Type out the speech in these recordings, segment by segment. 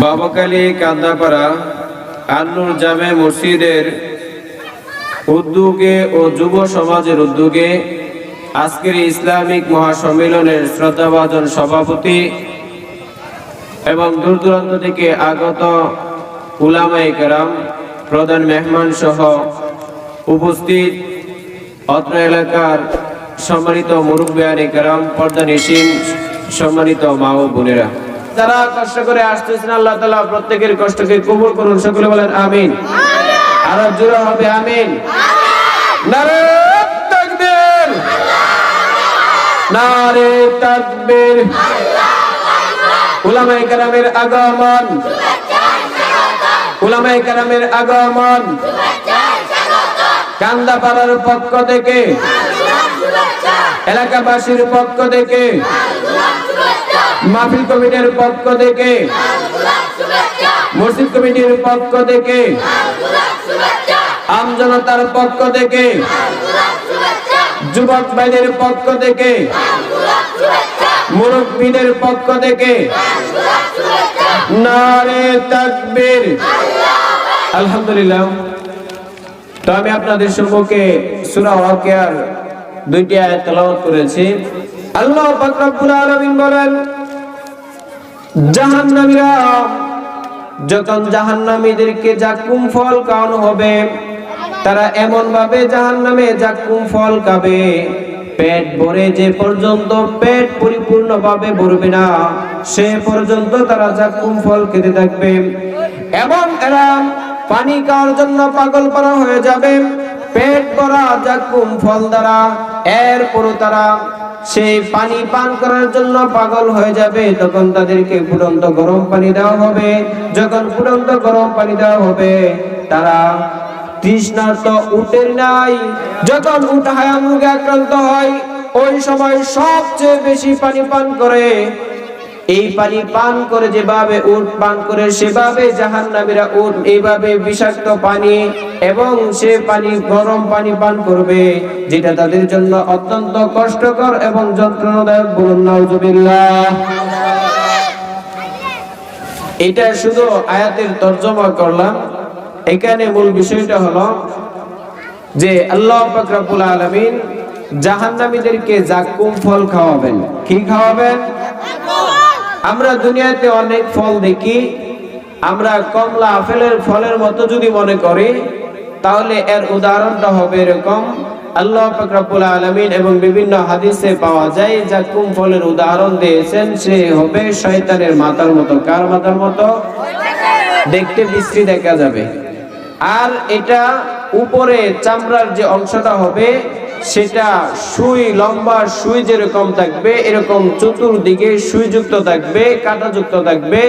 বাবাকালী কান্দাপাড়া আন্নুর জামে মসজিদের উদ্যোগে ও যুব সমাজের উদ্যোগে আজকের ইসলামিক মহাসম্মেলনের শ্রদ্ধাভাজন সভাপতি এবং দূর দূরান্ত থেকে আগত উলামায়ে কেরাম, প্রধান মেহমান সহ উপস্থিত অত্র এলাকার সম্মানিত মুরব্বিয়ানে কেরাম, পর্দানিশীন সম্মানিত মা ও বোনেরা, যারা কষ্ট করে আসতেছেন, আল্লাহ তাআলা প্রত্যেকের কষ্টকে কবুল করুন। সকলে বলেন আমিন। আরো জোরে হবে আমিন। নারে তাকবীর, নারে তাকবীর। উলামায়ে কেরামের আগমন, উলামায়ে কেরামের আগমন কান্দাপাড়ার পক্ষ থেকে, এলাকাবাসীর পক্ষ থেকে, মাহফিল কমিটির পক্ষ থেকে, মসজিদ কমিটির পক্ষ থেকে, আমজনতার পক্ষ থেকে, যুবক ভাইদের পক্ষ থেকে, মুরব্বীদের পক্ষ থেকে নারে তাকবীর। আলহামদুলিল্লাহ। তো আমি আপনাদের সম্মুখে সূরা ওয়াকিয়ার 2টি আয়াত তেলাওয়াত করেছি। আল্লাহ পাক রব্বুল আলামিন বলেন, জাহান্নামীরা যখন জাহান্নামীদেরকে জাক্কুম ফল খাওয়ানো হবে, তারা এমন ভাবে জাহান্নামে জাক্কুম ফল খাবে, পেট ভরে যে পর্যন্ত পেট পরিপূর্ণভাবে ভরবে না সে পর্যন্ত তারা জাক্কুম ফল খেতে থাকবে এবং এরা পানি খাওয়ার জন্য পাগল পারা হয়ে যাবে পেট ভরা জাক্কুম ফল দ্বারা। এরপর তারা সেই পানি পান করার জন্য পাগল হয়ে যাবে। তখন তাদেরকে ফুটন্ত গরম পানি দেওয়া হবে। যখন ফুটন্ত গরম পানি দেওয়া হবে, তারা তৃষ্ণার্ত উটের নাই, যখন উট হায়ামুগে আক্রান্ত হয় ওই সময় সবচেয়ে বেশি পানি পান করে। এই পানি পান করে যেভাবে উট পান করে, সেভাবে জাহান্নামীরা উট এইভাবে বিষাক্ত পানি এবং সে পানি গরম পানি পান করবে, যেটা তাদের জন্য অত্যন্ত কষ্টকর এবং যন্ত্রণাদায়ক। বলুন নাউজুবিল্লাহ। এটা শুধু আয়াতের তরজমা করলাম। এখানে মূল বিষয়টা হলো যে আল্লাহ পাক রব্বুল আলামিন জাহান্নামীদেরকে জাক্কুম ফল খাওয়াবেন। কি খাওয়াবেন? আমরা দুনিয়াতে অনেক ফল দেখি, আমরা কমলা আপেলের ফলের মতো যদি মনে করি, তাহলে এর উদাহরণটা হবে এরকম। আল্লাহ পাক রব্বুল আলামিন এবং বিভিন্ন হাদিসে পাওয়া যায় জাক্কুম ফলের উদাহরণ দিয়েছেন, সে হবে শয়তানের মাথার মতো। কার মাথার মতো? দেখতে বিশ্রী দেখা যাবে। আর এটা উপরে চামড়ার যে অংশটা হবে সেটা সুই, লম্বা সুই যেরকম থাকবে এরকম চতুর্দিকে সুইযুক্ত থাকবে, কাঁটাযুক্ত থাকবে।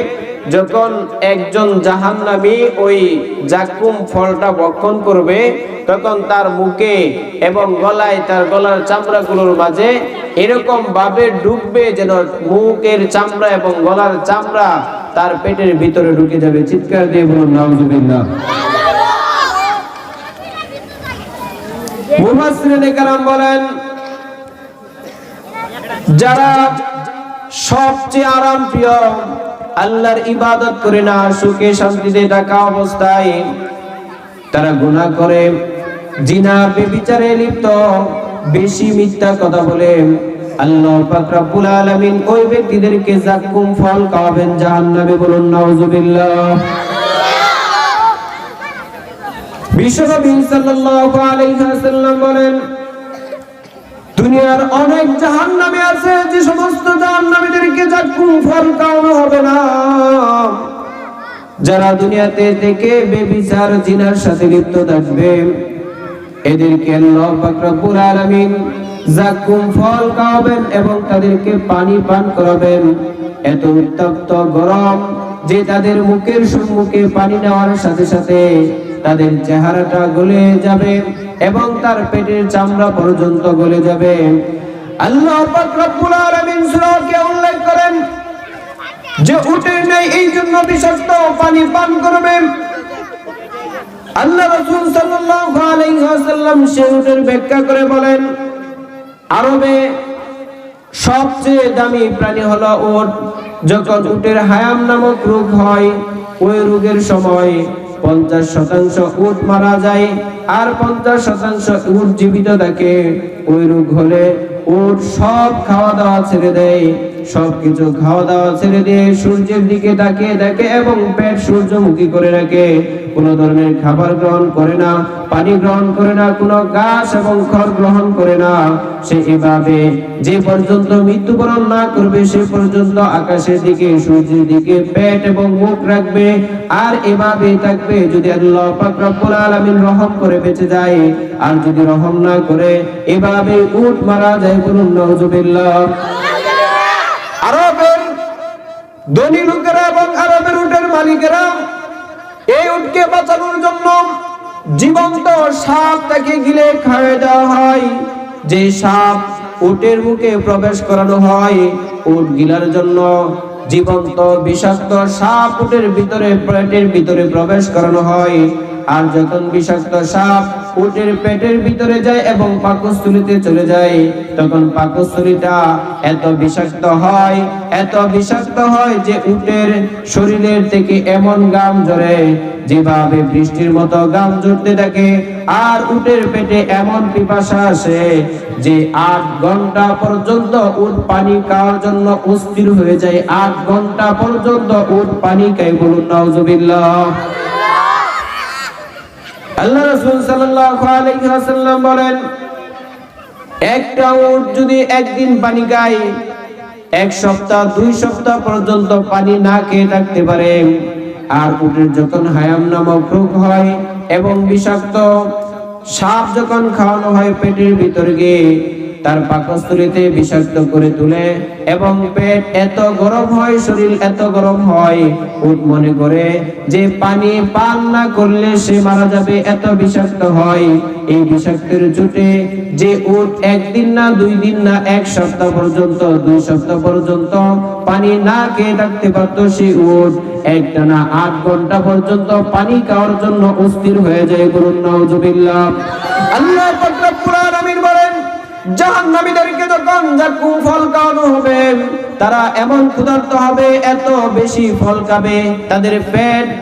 যখন একজন জাহান্নামী ওই জাক্কুম ফলটা ভক্ষণ করবে, তখন তার মুখে এবং গলায়, তার গলার চামড়াগুলোর মাঝে এরকম ভাবে ঢুকবে যেন মুখের চামড়া এবং গলার চামড়া তার পেটের ভিতরে ঢুকে যাবে। চিৎকার দিয়ে বলুন নাউজুবিল্লাহ। মুফাসসিরিনে কেরাম বলেন, যারা সবচেয়ে আরাম প্রিয়, আল্লাহর ইবাদত করে না, সুখে শান্তিতে থাকা অবস্থায় তারা গুনাহ করে, জিনা ব্যভিচারে লিপ্ত, বেশি মিথ্যা কথা বলে, আল্লাহ পাক রব্বুল আলামিন ওই ব্যক্তিদেরকে জাক্কুম ফল খাওয়াবেন জাহান্নামে। বলুন নাউজুবিল্লাহ। বিশ্বনবী সাল্লাল্লাহু আলাইহি ওয়াসাল্লাম বলেন, দুনিয়ার অনেক জাহান্নামী আছে, যে সমস্ত জাহান্নামীদেরকে জাক্কুম ফল খাওয়ানো হবে না, যারা দুনিয়াতে থেকে ব্যভিচার, জিনার সাথে লিপ্ত থাকবে, এদেরকে আল্লাহ পাক রব্বুল আলামিন জাক্কুম ফল খাওয়াবেন এবং তাদেরকে পানি পান করাবেন। এত উত্তপ্ত গরম যে তাদের মুখের সম্মুখে পানি নেওয়ার সাথে সাথে তাদের চেহারাটা গলে যাবে এবং তার পেটের চামড়া পর্যন্ত গলে যাবে। আল্লাহ পাক রব্বুল আলামিন সূরাকে উল্লেখ করেন যে উটের নেই এই জন্য বিষাক্ত পানি পান করবে। আল্লাহ রাসূল সাল্লাল্লাহু আলাইহি ওয়াসাল্লাম সেই উটের ব্যাখ্যা করে বলেন, আরবে সবচেয়ে দামি প্রাণী হলো উট, যখন উটের হায়াম নামক রোগ হয়, ওই রোগের সময় 50% উট মারা যায় আর 50% উট জীবিত থাকে। ওই রোগ হলে উট সব খাওয়া দাওয়া ছেড়ে দেয়, সবকিছু খাওয়া দাওয়া ছেড়ে দিয়ে সূর্যের দিকে তাকিয়ে দেখে এবং পেট সূর্যমুখী করে রাখে। কোনো ধরনের খাবার গ্রহণ করে না, পানি গ্রহণ করে না, কোনো ঘাস এবং খড় গ্রহণ করে না। সে এভাবে যে পর্যন্ত মৃত্যুবরণ না করবে সে পর্যন্ত আকাশের দিকে সূর্যের দিকে পেট এবং মুখ রাখবে আর এভাবে থাকবে। যদি আল্লাহ পাক রব্বুল আলামিন রহম করে বেঁচে যায়, আর যদি রহম না করে এভাবে উট মারা যায়, বলুন নাউজুবিল্লাহ। আরবের ধনী লোকেরা এবং আরবের উটের মালিকেরা এই উটকে বাঁচানোর জন্য জীবন্ত সাপ তাকে গিলে খাইয়ে দেওয়া হয়। যে সাপ উটের মুখে প্রবেশ করানো হয়, উট গিলার জন্য জীবন্ত বিষাক্ত সাপ উটের ভিতরে পেটের ভিতরে প্রবেশ করানো হয়। আর যখন বিষাক্ত সাপ উটের পেটের ভিতরে যায় এবং পাকস্থলীতে চলে যায়, তখন পাকস্থলীটা এত বিষাক্ত হয়, এত বিষাক্ত হয় যে উটের শরীরের থেকে এমন ঘাম ঝরে, যেভাবে বৃষ্টির মতো ঘাম ঝরতে থাকে। আর উটের পেটে এমন পিপাসা আসে যে 8 ঘন্টা পর্যন্ত উট পানি খাওয়ার জন্য অস্থির হয়ে যায়। 8 ঘন্টা পর্যন্ত উট পানি খায়, বলুন নাউজুবিল্লাহ। আল্লাহ রাসূল সাল্লাল্লাহু আলাইহি ওয়াসাল্লাম বলেন, একটা উট যদি একদিন পানি খায়, 1 সপ্তাহ 2 সপ্তাহ পর্যন্ত পানি না খেয়ে থাকতে পারে। আর উটের যখন হায়াম নামক রোগ হয় এবং বিষাক্ত সাপ যখন খাওয়ানো হয় পেটের ভিতরে গিয়ে তার পাকস্থলীতে বিষাক্ত করে তুলে এবং পেট এত গরম হয়, শরীর এত গরম হয়, উট মনে করে যে পানি পান না করলে সে মারা যাবে, এত বিষাক্ত হয়। এই বিষাক্তের চোটে যে উট একদিন না 2 দিন না 1 সপ্তাহ পর্যন্ত 2 সপ্তাহ পর্যন্ত পানি না খেয়ে থাকতে পারত, সেই উট একটানা 8 ঘন্টা পর্যন্ত পানি খাওয়ার জন্য অস্থির হয়ে যায়, বলুন নাউজুবিল্লাহ। আল্লাহ পাক রব্বুল আলামিন বলেন, জাহান্নামীদেরকে যখন যাকুম ফল খাওয়ানো হবে, তারা এমন ক্ষুধার্ত হবে, এত বেশি ফল খাবে তাদের পেট